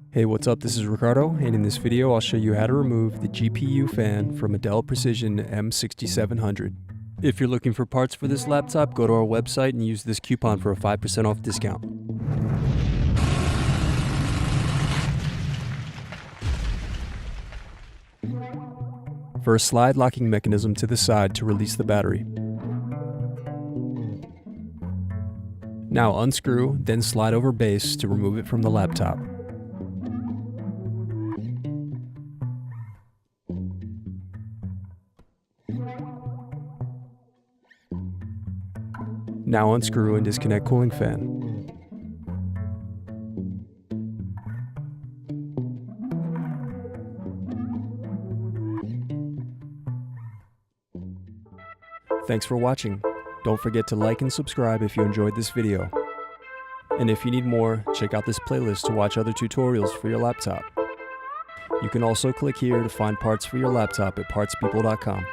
Hey, what's up? This is Ricardo, and in this video I'll show you how to remove the GPU fan from a Dell Precision M6700. If you're looking for parts for this laptop, go to our website and use this coupon for a 5% off discount. First, slide locking mechanism to the side to release the battery. Now unscrew, then slide over base to remove it from the laptop. Now unscrew and disconnect cooling fan. Thanks for watching. Don't forget to like and subscribe if you enjoyed this video. And if you need more, check out this playlist to watch other tutorials for your laptop. You can also click here to find parts for your laptop at partspeople.com.